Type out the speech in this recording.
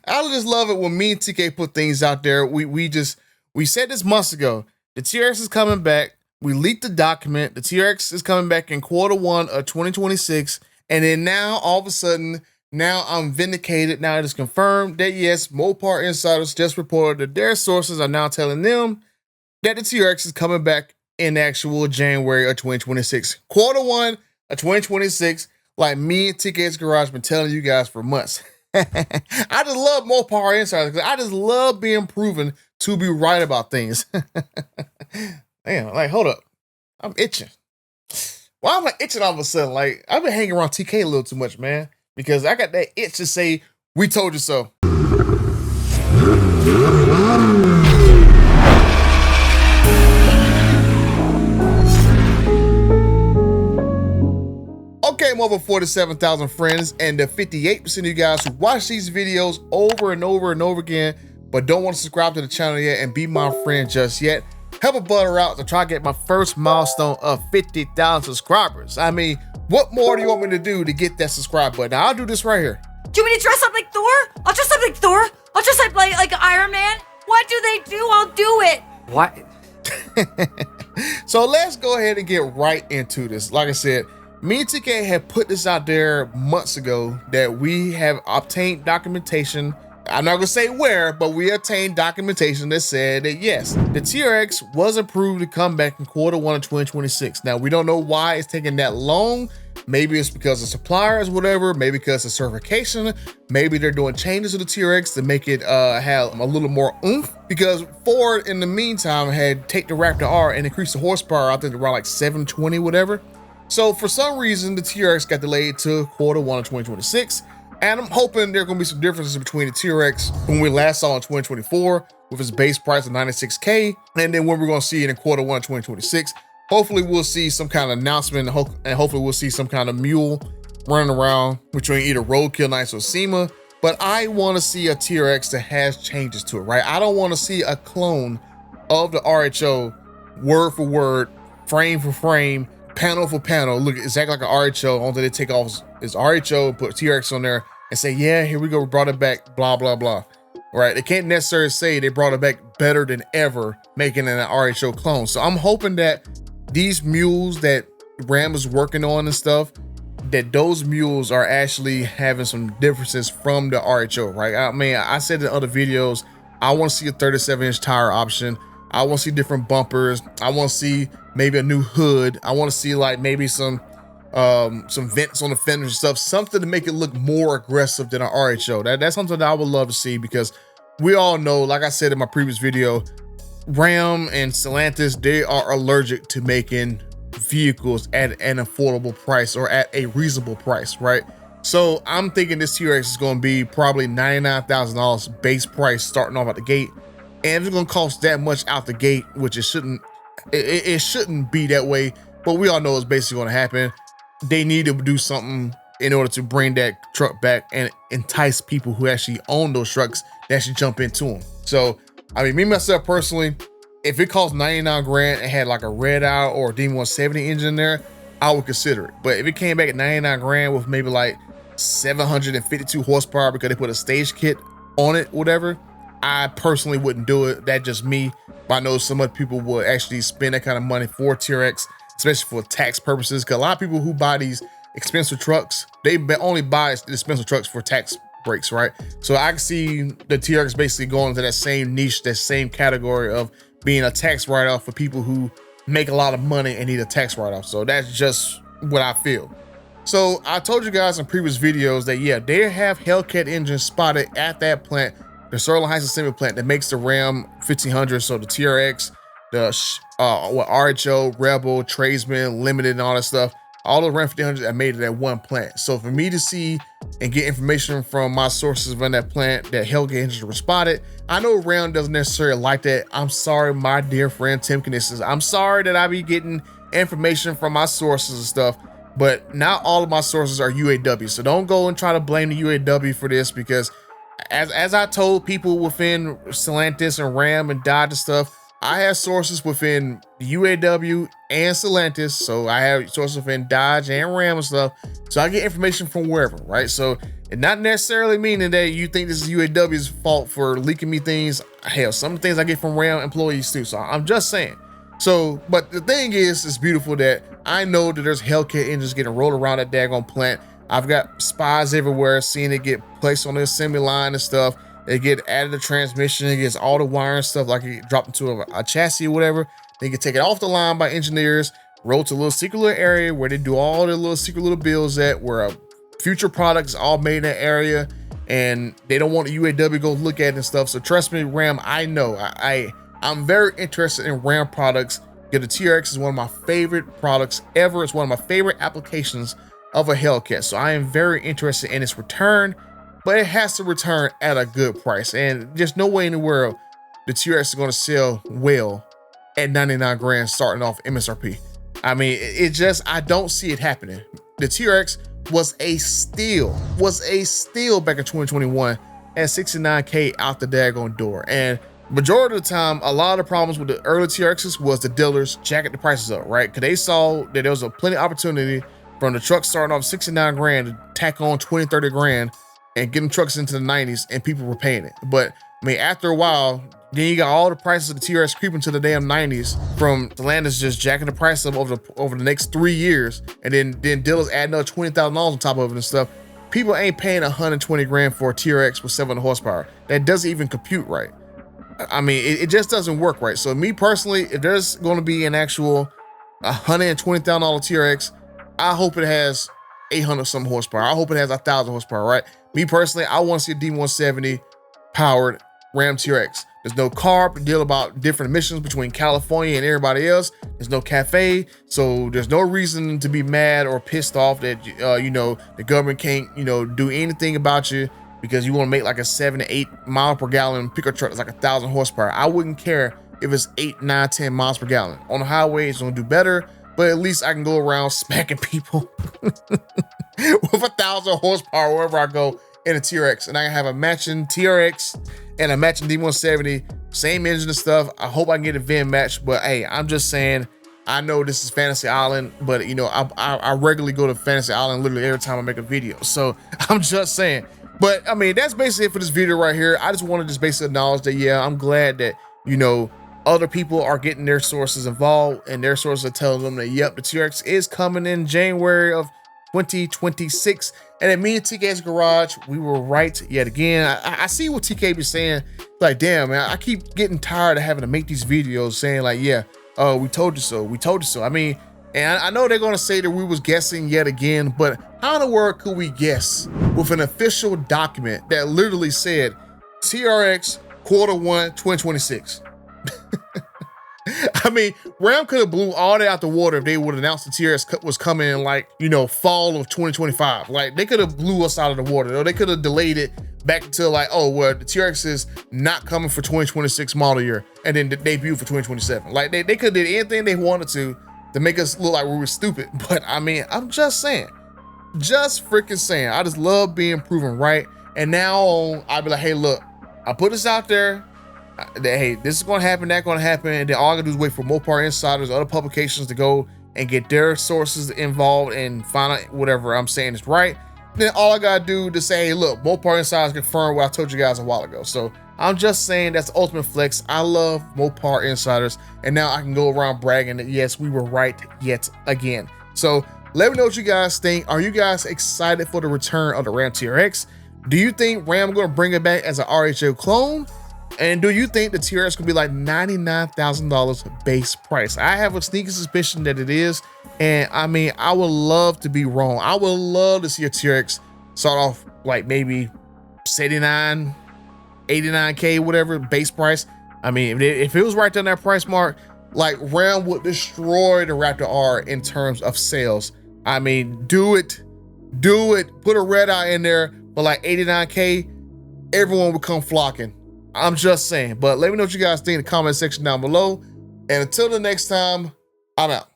I just love it when me and TK put things out there. We said this months ago. The TRX is coming back. We leaked the document. The TRX is coming back in Q1 of 2026. And then now, all of a sudden, now I'm vindicated. Now it is confirmed that yes, Mopar Insiders just reported that their sources are now telling them that the TRX is coming back in actual January of 2026. Q1 of 2026, like me and TK's Garage been telling you guys for months. I just love Mopar Insiders because I just love being proven to be right about things. Damn, like, hold up. I'm itching. Why am I itching all of a sudden? Like, I've been hanging around TK a little too much, man, because I got that itch to say, we told you so. Okay, I'm over 47,000 friends, and the 58% of you guys who watch these videos over and over and over again, but don't want to subscribe to the channel yet and be my friend just yet, help a butter out to try to get my first milestone of 50,000 subscribers. I mean, what more do you want me to do to get that subscribe button? I'll do this right here. Do you want me to dress up like Thor? I'll dress up like Thor. I'll dress up like Iron Man. What do they do? I'll do it. What? So let's go ahead and get right into this. Like I said, me and TK had put this out there months ago that we have obtained documentation. I'm not gonna say where, but we obtained documentation that said that yes, the TRX was approved to come back in Q1 of 2026. Now, we don't know why it's taking that long. Maybe it's because of suppliers, whatever. Maybe because of certification. Maybe they're doing changes to the TRX to make it have a little more oomph. Because Ford, in the meantime, had take the Raptor R and increase the horsepower, I think around like 720, whatever. So for some reason, the TRX got delayed to Q1 of 2026. And I'm hoping there are going to be some differences between the TRX when we last saw in 2024 with its base price of $96K, and then when we're going to see it in Q1 2026. Hopefully we'll see some kind of announcement, and hopefully we'll see some kind of mule running around between either Roadkill Knights or SEMA. But I want to see a TRX that has changes to it, right? I don't want to see a clone of the RHO word for word, frame for frame, panel for panel, look exactly like an RHO, only they take off his RHO, put TRX on there and say, yeah, here we go, we brought it back, blah, blah, blah. Right? They can't necessarily say they brought it back better than ever, making it an RHO clone. So I'm hoping that these mules that Ram is working on and stuff, that those mules are actually having some differences from the RHO, right? I mean, I said in other videos, I want to see a 37-inch tire option. I want to see different bumpers. I want to see maybe a new hood. I want to see like maybe some vents on the fenders and stuff, something to make it look more aggressive than an RHO. That's something that I would love to see, because we all know, like I said in my previous video, Ram and Stellantis, they are allergic to making vehicles at an affordable price or at a reasonable price, right? So I'm thinking this TRX is going to be probably $99,000 base price starting off at the gate. And if it's going to cost that much out the gate, which it shouldn't be that way, but we all know it's basically going to happen. They need to do something in order to bring that truck back and entice people who actually own those trucks to actually jump into them. So, I mean, me myself personally, if it cost 99 grand and had like a Red Eye or a D170 engine in there, I would consider it. But if it came back at 99 grand with maybe like 752 horsepower because they put a stage kit on it, whatever, I personally wouldn't do it. That's just me. But I know some other people would actually spend that kind of money for TRX, especially for tax purposes. Because a lot of people who buy these expensive trucks, they only buy the expensive trucks for tax breaks, right? So I can see the TRX basically going into that same niche, that same category of being a tax write-off for people who make a lot of money and need a tax write-off. So that's just what I feel. So I told you guys in previous videos that, yeah, they have Hellcat engines spotted at that plant, the Sterling Heights Assembly plant that makes the Ram 1500, so the TRX, the RHO, Rebel, Tradesman, Limited, and all that stuff. All the Ram 1500s I made it at one plant. So for me to see and get information from my sources from that plant that Hellcat engines were spotted, I know Ram doesn't necessarily like that. I'm sorry, my dear friend Tim Knisses. I'm sorry that I be getting information from my sources and stuff, but not all of my sources are UAW. So don't go and try to blame the UAW for this, because as I told people within Stellantis and Ram and Dodge and stuff, I have sources within the UAW and Stellantis, so I have sources within Dodge and Ram and stuff. So I get information from wherever, right? So it's not necessarily meaning that you think this is UAW's fault for leaking me things. Hell, some of the things I get from Ram employees too. So I'm just saying. So, but the thing is, it's beautiful that I know that there's Hellcat engines getting rolled around that daggone plant. I've got spies everywhere, seeing it get placed on the assembly line and stuff. They get added the transmission, it gets all the wire and stuff, like it dropped into a chassis or whatever. They get taken off the line by engineers, roll to a little secret little area where they do all their little secret little builds at, where future products are all made in that area, and they don't want the UAW to go look at it and stuff. So trust me, Ram, I know. I'm very interested in Ram products. Yeah, the TRX is one of my favorite products ever. It's one of my favorite applications of a Hellcat. So I am very interested in its return, but it has to return at a good price. And there's no way in the world the TRX is going to sell well at 99 grand starting off MSRP. I mean, it just, I don't see it happening. The TRX was a steal back in 2021 at 69K out the daggone door. And majority of the time, a lot of the problems with the early TRXs was the dealers jacking the prices up, right? Because they saw that there was a plenty of opportunity from the truck starting off 69 grand to tack on 20, 30 grand and get them trucks into the 90s, and people were paying it. But I mean, after a while, then you got all the prices of the TRX creeping to the damn 90s from Stellantis just jacking the price up over the next 3 years, and then dealers adding another $20,000 on top of it and stuff. People ain't paying 120 grand for a TRX with 700 horsepower. That doesn't even compute right. I mean, it just doesn't work right. So me personally, if there's going to be an actual $120,000 TRX, I hope it has 800 some horsepower. I hope it has 1,000 horsepower, right? Me personally, I want to see a D170 powered Ram TRX. There's no carb to deal about different emissions between California and everybody else. There's no cafe, so there's no reason to be mad or pissed off that you know, the government can't, you know, do anything about you because you want to make like a 7 to 8 mile per gallon pickup truck that's like 1,000 horsepower. I wouldn't care if it's 8, 9, 10 miles per gallon. On the highway, it's gonna do better, but at least I can go around smacking people with 1,000 horsepower wherever I go in a TRX, and I can have a matching TRX and a matching D170, same engine and stuff. I hope I can get a VIN match, but hey, I'm just saying, I know this is Fantasy Island, but you know, I regularly go to Fantasy Island literally every time I make a video. So I'm just saying, but I mean, that's basically it for this video right here. I just want to just basically acknowledge that, yeah, I'm glad that, you know, other people are getting their sources involved, and their sources are telling them that, yep, the TRX is coming in January of 2026. And at me and TK's garage, we were right yet again. I see what TK be saying, like, damn, man, I keep getting tired of having to make these videos saying like, yeah, oh, we told you so, we told you so. I mean, and I know they're gonna say that we was guessing yet again, but how in the world could we guess with an official document that literally said TRX Q1 2026? I mean, Ram could have blew all that out the water if they would announce the TRX was coming in, like, you know, fall of 2025. Like, they could have blew us out of the water, or they could have delayed it back until like, oh, well, the TRX is not coming for 2026 model year, and then debut for 2027. Like, they could have did anything they wanted to make us look like we were stupid. But I mean, I'm just saying, just freaking saying, I just love being proven right. And now on, I'll be like, hey, look, I put this out there. That, hey, this is gonna happen, that gonna happen, and then all I gotta do is wait for Mopar Insiders, other publications to go and get their sources involved and find out whatever I'm saying is right. Then all I gotta do to say, hey, look, Mopar Insiders confirmed what I told you guys a while ago. So I'm just saying, that's the ultimate flex. I love Mopar Insiders, and now I can go around bragging that yes, we were right yet again. So let me know what you guys think. Are you guys excited for the return of the Ram TRX? Do you think Ram gonna bring it back as an RHO clone? And do you think the TRX could be like $99,000 base price? I have a sneaky suspicion that it is. And I mean, I would love to be wrong. I would love to see a TRX start off like maybe 79, 89K, whatever base price. I mean, if it was right down that price mark, like Ram would destroy the Raptor R in terms of sales. I mean, do it, put a red eye in there for like 89K, everyone would come flocking. I'm just saying, but let me know what you guys think in the comment section down below. And until the next time, I'm out.